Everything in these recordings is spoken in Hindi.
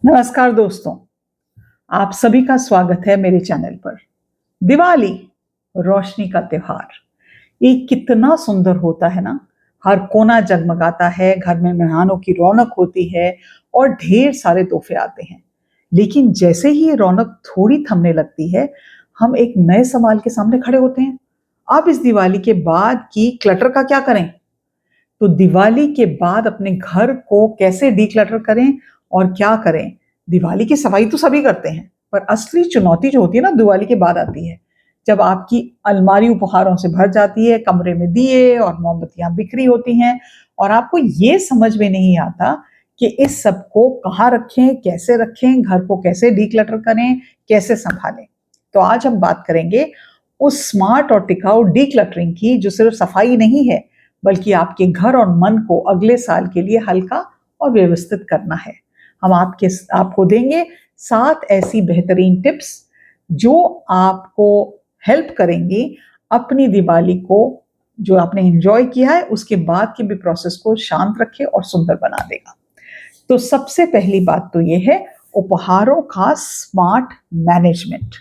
नमस्कार दोस्तों, आप सभी का स्वागत है मेरे चैनल पर। दिवाली, रोशनी का त्योहार, ये कितना सुंदर होता है ना। हर कोना जगमगाता है, घर में मेहमानों की रौनक होती है और ढेर सारे तोहफे आते हैं। लेकिन जैसे ही ये रौनक थोड़ी थमने लगती है, हम एक नए सवाल के सामने खड़े होते हैं। अब इस दिवाली के बाद की क्लटर का क्या करें? तो दिवाली के बाद अपने घर को कैसे डिक्लटर करें और क्या करें? दिवाली की सफाई तो सभी करते हैं, पर असली चुनौती जो होती है ना दिवाली के बाद आती है। जब आपकी अलमारी उपहारों से भर जाती है, कमरे में दिए और मोमबत्तियां बिखरी होती हैं और आपको ये समझ में नहीं आता कि इस सब को कहाँ रखें, कैसे रखें, घर को कैसे डिक्लटर करें, कैसे संभालें। तो आज हम बात करेंगे उस स्मार्ट और टिकाऊ डिक्लटरिंग की जो सिर्फ सफाई नहीं है, बल्कि आपके घर और मन को अगले साल के लिए हल्का और व्यवस्थित करना है। हम आपको देंगे 7 ऐसी बेहतरीन टिप्स जो आपको हेल्प करेंगी अपनी दिवाली को, जो आपने एंजॉय किया है उसके बाद के भी प्रोसेस को शांत रखे और सुंदर बना देगा। तो सबसे पहली बात तो ये है उपहारों का स्मार्ट मैनेजमेंट।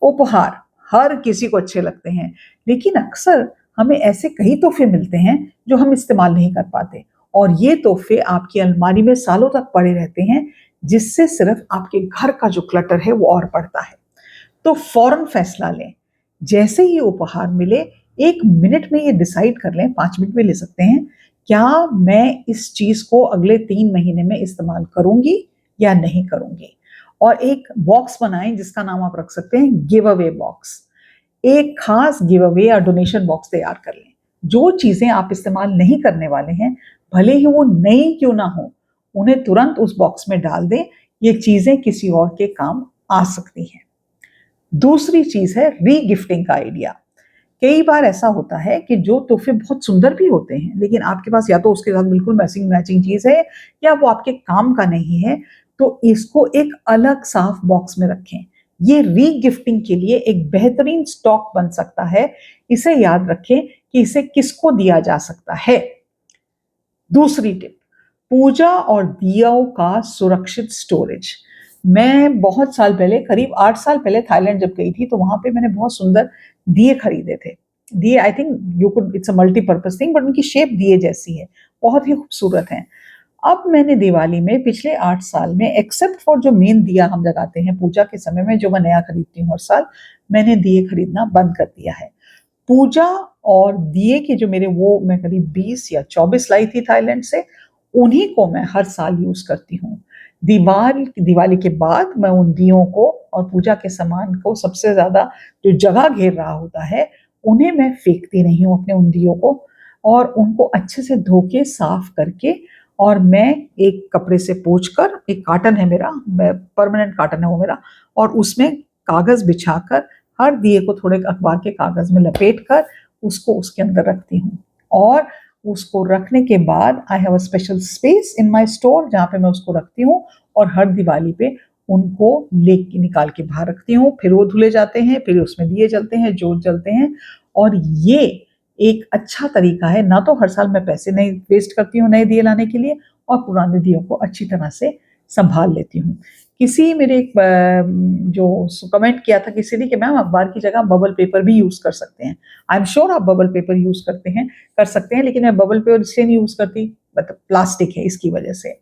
उपहार हर किसी को अच्छे लगते हैं, लेकिन अक्सर हमें ऐसे कई तोहफे मिलते हैं जो हम इस्तेमाल नहीं कर पाते और ये तोहफे आपकी अलमारी में सालों तक पड़े रहते हैं, जिससे सिर्फ आपके घर का जो क्लटर है वो और बढ़ता है। तो फौरन फैसला लें। जैसे ही उपहार मिले 1 मिनट में ये डिसाइड कर लें, 5 मिनट भी ले सकते हैं, क्या मैं इस चीज को अगले 3 महीने में इस्तेमाल करूंगी या नहीं करूंगी। और एक बॉक्स बनाएं जिसका नाम आप रख सकते हैं गिव अवे बॉक्स। एक खास गिव अवे या डोनेशन बॉक्स तैयार कर लें। जो चीजें आप इस्तेमाल नहीं करने वाले हैं, भले ही वो नई क्यों ना हो, उन्हें तुरंत उस बॉक्स में डाल दें। ये चीजें किसी और के काम आ सकती हैं। दूसरी चीज है री गिफ्टिंग का आइडिया। कई बार ऐसा होता है कि जो तोहफे बहुत सुंदर भी होते हैं, लेकिन आपके पास या तो उसके साथ बिल्कुल मैचिंग मैचिंग चीज है या वो आपके काम का नहीं है, तो इसको एक अलग साफ बॉक्स में रखें। ये री गिफ्टिंग के लिए एक बेहतरीन स्टॉक बन सकता है। इसे याद रखें कि इसे किसको दिया जा सकता है। दूसरी टिप, पूजा और दियाओं का सुरक्षित स्टोरेज। मैं बहुत साल पहले, करीब 8 साल पहले थाईलैंड जब गई थी, तो वहां पे मैंने बहुत सुंदर दिए खरीदे थे। दिए, I think you could, it's a multipurpose thing, but उनकी शेप दिए जैसी है, बहुत ही खूबसूरत है। अब मैंने दिवाली में पिछले 8 साल में, एक्सेप्ट फॉर जो मेन दिया हम जगाते हैं पूजा के समय में, जो मैं नया खरीदती हूँ हर साल, मैंने दिए खरीदना बंद कर दिया है। पूजा और दिए के जो मेरे, वो मैं करीब 20 या 24 लाई थी थाईलैंड से, उन्हीं को मैं हर साल यूज करती हूँ। दिवाली के बाद मैं उन दियों को और पूजा के सामान को, सबसे ज्यादा जो जगह घेर रहा होता है, उन्हें मैं फेंकती नहीं हूँ, अपने उन दियों को, और उनको अच्छे से धो के साफ करके, और मैं एक कपड़े से पोंछ कर, एक कार्टन है मेरा, परमानेंट कार्टन है वो मेरा, और उसमें कागज बिछाकर हर दिए को थोड़े अखबार के कागज में लपेट कर उसको उसके अंदर रखती हूँ। और उसको रखने के बाद I have a special space in my store जहाँ पे मैं उसको रखती हूँ, और हर दिवाली पे उनको लेके निकाल के बाहर रखती हूँ। फिर वो धुले जाते हैं, फिर उसमें दिए जलते हैं, जोत जलते हैं। और ये एक अच्छा तरीका है, ना तो हर साल मैं पैसे नहीं वेस्ट करती हूँ नए दिए लाने के लिए, और पुराने दियों को अच्छी तरह से संभाल लेती हूँ। किसी मेरे एक जो कमेंट किया था किसी ने कि मैम अखबार की जगह बबल पेपर भी यूज कर सकते हैं। आई एम श्योर आप बबल पेपर यूज कर सकते हैं, लेकिन मैं बबल पेपर इसलिए नहीं यूज करती, मतलब प्लास्टिक है इसकी वजह से।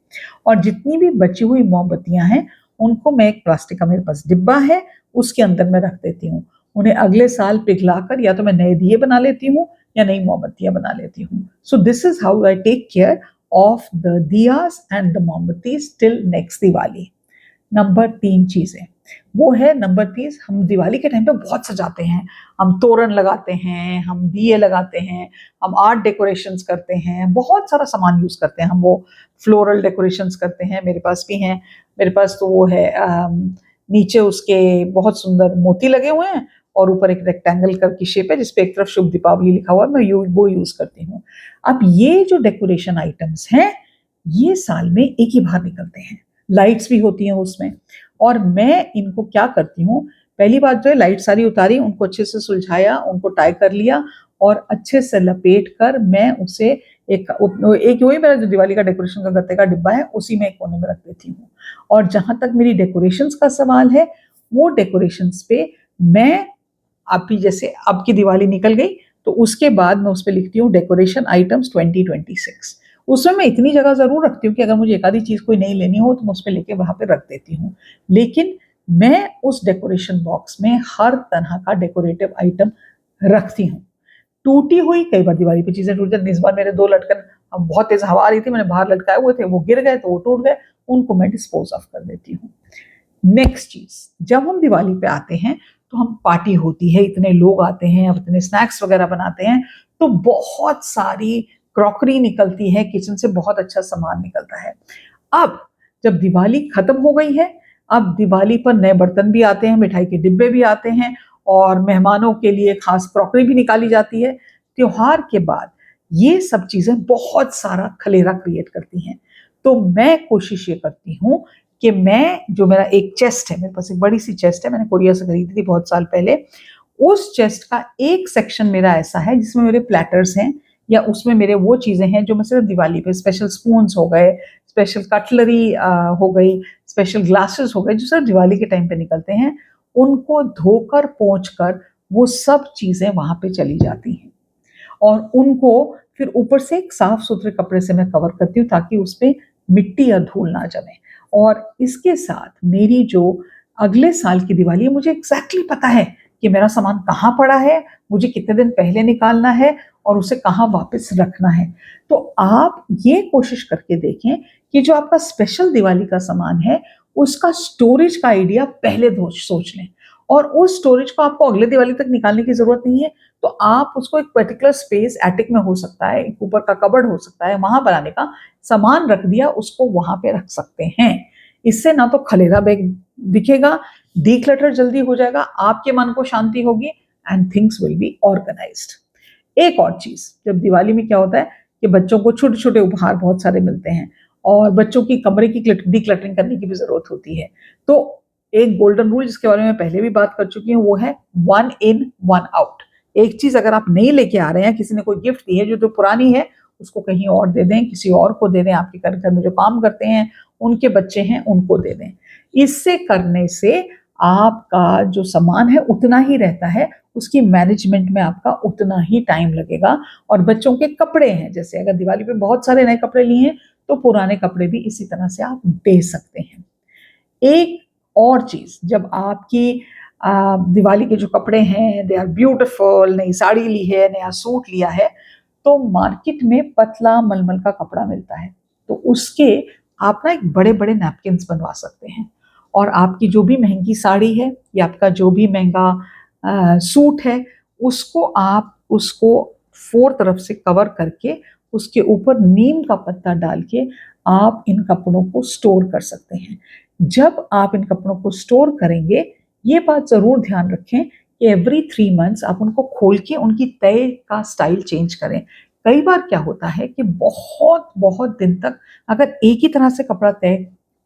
और जितनी भी बची हुई मोमबत्तियां हैं, उनको मैं, एक प्लास्टिक का मेरे पास डिब्बा है, उसके अंदर मैं रख देती हूँ। उन्हें अगले साल पिघलाकर या तो मैं नए दिए बना लेती हूँ या नई मोमबत्तियां बना लेती हूँ। So this is how I take care of the diyas and the मोमबत्तीज टिल नेक्स्ट दिवाली। नंबर 3 चीजें, वो है नंबर 30, हम दिवाली के टाइम पे बहुत सजाते हैं। हम तोरण लगाते हैं, हम दिए लगाते हैं, हम आर्ट डेकोरेशंस करते हैं, बहुत सारा सामान यूज करते हैं हम। वो फ्लोरल डेकोरेशंस करते हैं, मेरे पास भी हैं। मेरे पास तो वो है, नीचे उसके बहुत सुंदर मोती लगे हुए हैं, और ऊपर एक रेक्टेंगल कर की शेप है जिसपे एक तरफ शुभ दीपावली लिखा हुआ है, मैं वो यूज करती हूँ। अब ये जो डेकोरेशन आइटम्स हैं, ये साल में एक ही बार निकलते हैं। लाइट्स भी होती हैं उसमें, और मैं इनको क्या करती हूँ, पहली बात जो है, लाइट सारी उतारी, उनको अच्छे से सुलझाया, उनको टाई कर लिया, और अच्छे से लपेट कर मैं उसे एक वही मेरा जो दिवाली का डेकोरेशन का गत्ते का डिब्बा है, उसी में एक कोने में रख देती हूँ। और जहां तक मेरी डेकोरेशंस का सवाल है, वो डेकोरेशंस पे मैं अभी जैसे अब की दिवाली निकल गई तो उसके बाद मैं उस पर लिखती हूँ डेकोरेशन आइटम्स 2026। उसमें मैं इतनी जगह जरूर रखती हूँ कि अगर मुझे एक आधी चीज कोई नहीं लेनी हो तो मैं उस पर लेके वहां पे रख देती हूँ। लेकिन मैं उस डेकोरेशन बॉक्स में हर तरह का डेकोरेटिव आइटम रखती हूँ। टूटी हुई कई बार दिवाली पे चीजें टूट जाती। इस बार मेरे 2 लटकन, अब बहुत तेज हवा आ रही थी, मैंने बाहर लटकाए हुए थे, वो गिर गए तो वो टूट गए, उनको मैं डिस्पोज ऑफ कर देती हूँ। नेक्स्ट चीज, जब हम दिवाली पे आते हैं तो हम पार्टी होती है, इतने लोग आते हैं, अब इतने स्नैक्स वगैरह बनाते हैं, तो बहुत सारी क्रॉकरी निकलती है, किचन से बहुत अच्छा सामान निकलता है। अब जब दिवाली खत्म हो गई है, अब दिवाली पर नए बर्तन भी आते हैं, मिठाई के डिब्बे भी आते हैं, और मेहमानों के लिए खास क्रॉकरी भी निकाली जाती है। त्योहार के बाद ये सब चीजें बहुत सारा खलेरा क्रिएट करती हैं। तो मैं कोशिश ये करती हूँ कि मैं, जो मेरा एक चेस्ट है, मेरे पास एक बड़ी सी चेस्ट है, मैंने कोरिया से खरीदी थी बहुत साल पहले, उस चेस्ट का एक सेक्शन मेरा ऐसा है जिसमें मेरे प्लेटर्स हैं, या उसमें मेरे वो चीजें हैं जो मैं सिर्फ दिवाली पे, स्पेशल स्पून्स हो गए, स्पेशल कटलरी हो गई, स्पेशल ग्लासेस हो गए, जो सिर्फ दिवाली के टाइम पे निकलते हैं, उनको धोकर पोंछ कर वो सब चीजें वहां पे चली जाती हैं। और उनको फिर ऊपर से एक साफ सुथरे कपड़े से मैं कवर करती हूँ ताकि उस पर मिट्टी या धूल ना जमे। और इसके साथ मेरी जो अगले साल की दिवाली है, मुझे एग्जैक्टली पता है कि मेरा सामान कहाँ पड़ा है, मुझे कितने दिन पहले निकालना है और उसे कहाँ वापस रखना है। तो आप ये कोशिश करके देखें कि जो आपका स्पेशल दिवाली का सामान है, उसका स्टोरेज का आइडिया पहले सोच लें। और उस स्टोरेज को आपको अगले दिवाली तक निकालने की जरूरत नहीं है, तो आप उसको एक पर्टिकुलर स्पेस, एटिक में हो सकता है, एक ऊपर का कबर्ड हो सकता है, वहां बनाने का, सामान रख दिया, उसको वहां पे रख सकते हैं। इससे ना तो खलेरा बैग दिखेगा, डीक्लटर जल्दी हो जाएगा, आपके मन को शांति होगी, and things will be organised. एक और चीज, जब दिवाली में क्या होता है कि बच्चों को छोटे छोटे उपहार बहुत सारे मिलते हैं, और बच्चों की कमरे की डीक्लटरिंग करने की भी जरूरत होती है। तो एक गोल्डन रूल जिसके बारे में पहले भी बात कर चुकी हूँ, वो है 1 in 1 out। एक चीज अगर आप नहीं लेके आ रहे हैं, किसी ने कोई गिफ्ट दी है जो पुरानी है, उसको कहीं और दे दें, किसी और को दे दें, आपके घर में जो काम करते हैं, उनके बच्चे हैं, उनको दे दें। इससे करने से आपका जो सामान है उतना ही रहता है, उसकी मैनेजमेंट में आपका उतना ही टाइम लगेगा। और बच्चों के कपड़े हैं, जैसे अगर दिवाली पे बहुत सारे नए कपड़े लिए हैं, तो पुराने कपड़े भी इसी तरह से आप दे सकते हैं। एक और चीज, जब आपकी दिवाली के जो कपड़े हैं, दे आर ब्यूटिफुल, नई साड़ी ली है, नया सूट लिया है, तो मार्केट में पतला मलमल का कपड़ा मिलता है, तो उसके आप ना एक बड़े बड़े नैपकिन्स बनवा सकते हैं। और आपकी जो भी महंगी साड़ी है, या आपका जो भी महंगा सूट है, उसको आप उसको 4 तरफ से कवर करके, उसके ऊपर नीम का पत्ता डाल के आप इन कपड़ों को स्टोर कर सकते हैं। जब आप इन कपड़ों को स्टोर करेंगे, ये बात जरूर ध्यान रखें कि एवरी 3 मंथ्स आप उनको खोल के उनकी तय का स्टाइल चेंज करें। कई बार क्या होता है कि बहुत बहुत दिन तक अगर एक ही तरह से कपड़ा तय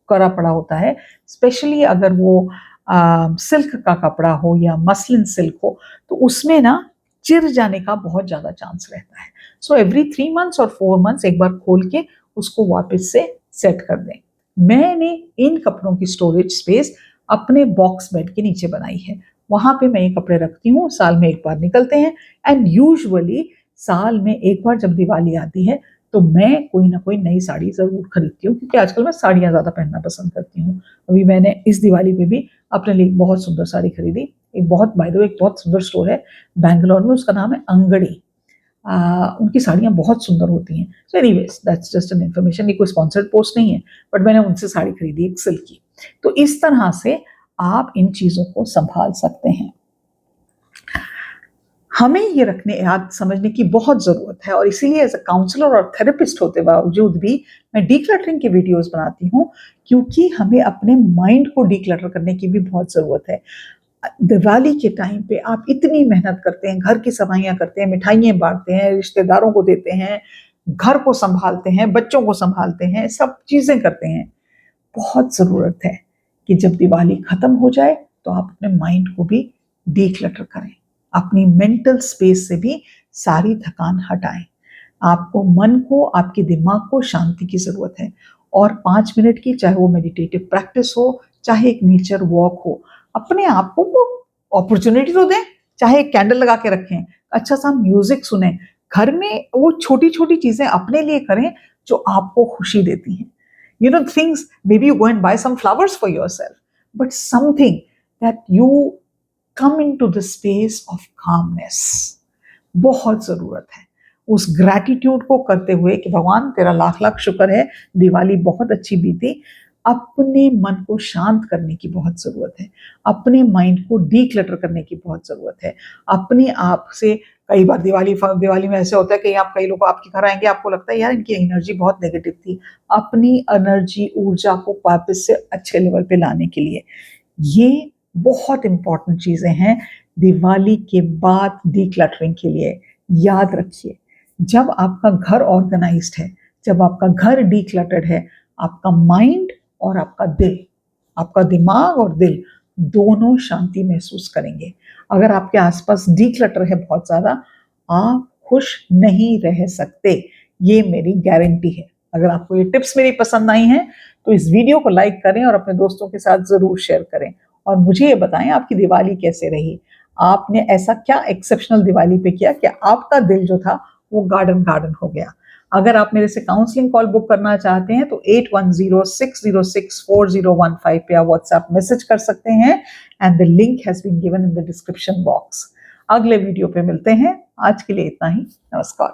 करा पड़ा होता है, स्पेशली अगर वो सिल्क का कपड़ा हो या मसलिन सिल्क हो, तो उसमें ना चिर जाने का बहुत ज्यादा चांस रहता है। सो एवरी 3 मंथ्स और 4 मंथ्स एक बार खोल के उसको वापस से सेट कर दें। मैंने इन कपड़ों की स्टोरेज स्पेस अपने बॉक्स बेड के नीचे बनाई है, वहां पे मैं ये कपड़े रखती हूँ, साल में एक बार निकलते हैं। एंड यूजुअली साल में एक बार जब दिवाली आती है, तो मैं कोई ना कोई नई साड़ी जरूर खरीदती हूँ, क्योंकि आजकल मैं साड़ियाँ ज्यादा पहनना पसंद करती हूँ। अभी मैंने इस दिवाली पे भी अपने लिए एक बहुत सुंदर साड़ी खरीदी। एक बहुत, बाय द वे, एक बहुत सुंदर स्टोर है बैंगलोर में, उसका नाम है अंगड़ी। उनकी साड़ियाँ बहुत सुंदर होती हैं। So anyways, that's just an information, ये कोई स्पॉन्सर्ड पोस्ट नहीं है, बट मैंने उनसे साड़ी खरीदी एक सिल्क की। तो इस तरह से आप इन चीजों को संभाल सकते हैं। हमें ये रखने, याद समझने की बहुत जरूरत है, और इसीलिए एज अ काउंसलर और थेरेपिस्ट होते बावजूद भी मैं डीक्लटरिंग के वीडियोस बनाती हूँ, क्योंकि हमें अपने माइंड को डीक्लटर करने की भी बहुत जरूरत है। दिवाली के टाइम पे आप इतनी मेहनत करते हैं, घर की सफाइयां करते हैं, मिठाइयाँ बांटते हैं, रिश्तेदारों को देते हैं, घर को संभालते हैं, बच्चों को संभालते हैं, सब चीजें करते हैं। बहुत जरूरत है कि जब दिवाली खत्म हो जाए तो आप अपने माइंड को भी डीक्लटर करें, अपनी मेंटल स्पेस से भी सारी थकान हटाएं, आपको मन को, आपके दिमाग को शांति की जरूरत है। और 5 मिनट की, चाहे वो मेडिटेटिव प्रैक्टिस हो, चाहे एक नेचर वॉक हो, अपने आप को वो अपॉर्चुनिटी तो दें। चाहे एक कैंडल लगा के रखें, अच्छा सा म्यूजिक सुने, घर में वो छोटी छोटी चीजें अपने लिए करें जो आपको खुशी देती हैं। You know, things, maybe you go and buy some flowers for yourself, but something that you come into the space of calmness, बहुत जरूरत है उस ग्रैटिट्यूड को करते हुए कि भगवान तेरा लाख लाख शुक्र है, दिवाली बहुत अच्छी बीती। अपने मन को शांत करने की बहुत जरूरत है, अपने माइंड को डीक्लटर करने की बहुत जरूरत है। अपने आप से, कई बार दिवाली में ऐसे होता है कि आप, कई लोग आपके घर आएंगे, आपको लगता है यार इनकी एनर्जी बहुत नेगेटिव थी। अपनी एनर्जी, ऊर्जा को वापस से अच्छे लेवल पे लाने के लिए ये बहुत इंपॉर्टेंट चीजें हैं दिवाली के बाद डीक्लटरिंग के लिए। याद रखिए, जब आपका घर ऑर्गेनाइज्ड है, जब आपका घर डीक्लटर्ड है, आपका माइंड और आपका दिल, आपका दिमाग और दिल दोनों शांति महसूस करेंगे। अगर आपके आसपास डीक्लटर है बहुत ज्यादा, आप खुश नहीं रह सकते, ये मेरी गारंटी है। अगर आपको ये टिप्स मेरी पसंद आई हैं तो इस वीडियो को लाइक करें और अपने दोस्तों के साथ जरूर शेयर करें। और मुझे ये बताएं आपकी दिवाली कैसे रही, आपने ऐसा क्या एक्सेप्शनल दिवाली पे किया कि आपका दिल जो था वो गार्डन गार्डन हो गया। अगर आप मेरे से काउंसलिंग कॉल बुक करना चाहते हैं तो 8106064015 पे आप व्हाट्सएप मैसेज कर सकते हैं and the link has been given in the description box. अगले वीडियो पे मिलते हैं, आज के लिए इतना ही, नमस्कार।